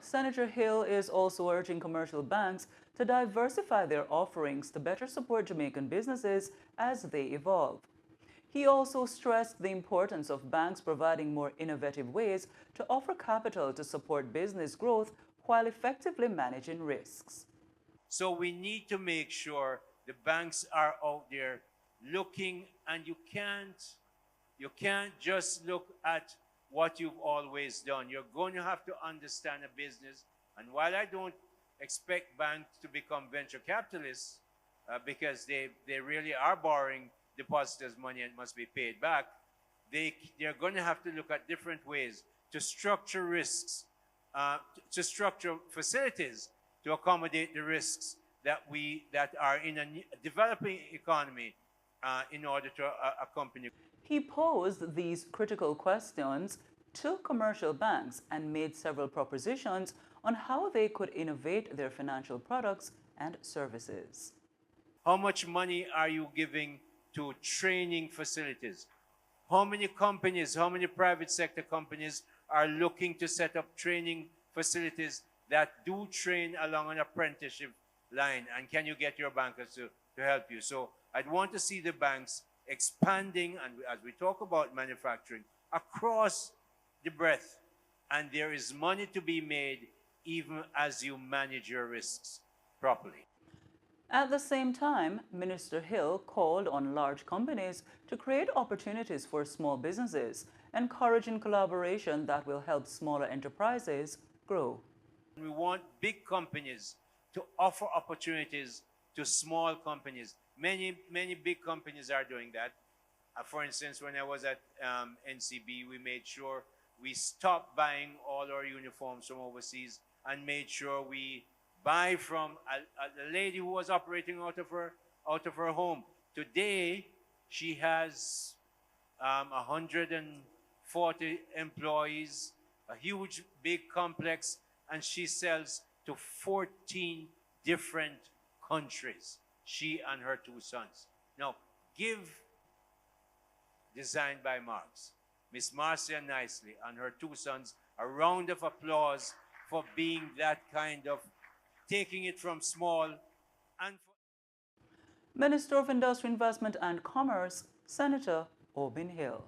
Senator Hill is also urging commercial banks to diversify their offerings to better support Jamaican businesses as they evolve. He also stressed the importance of banks providing more innovative ways to offer capital to support business growth while effectively managing risks. So we need to make sure the banks are out there looking, and you can't just look at what you've always done. You're going to have to understand a business. And while I don't expect banks to become venture capitalists, because they really are borrowing depositors' money and must be paid back, they're going to have to look at different ways to structure risks, to structure facilities to accommodate the risks that are in a developing economy in order to accompany. He posed these critical questions to commercial banks and made several propositions on how they could innovate their financial products and services. How much money are you giving to training facilities? How many companies, how many private sector companies are looking to set up training facilities that do train along an apprenticeship line? And can you get your bankers to help you? So I'd want to see the banks expanding, and as we talk about manufacturing, across the breadth. And there is money to be made even as you manage your risks properly. At the same time, Minister Hill called on large companies to create opportunities for small businesses, encouraging collaboration that will help smaller enterprises grow. We want big companies to offer opportunities to small companies. Many big companies are doing that. For instance, when I was at NCB, we made sure we stopped buying all our uniforms from overseas and made sure we buy from a lady who was operating out of her home. Today, she has 140 employees, a huge, big complex, and she sells to 14 different countries, she and her two sons. Now, give Designed by Marx, Miss Marcia Nicely and her two sons a round of applause for being that kind of taking it from small. And Minister of Industry, Investment and Commerce, Senator Obin Hill.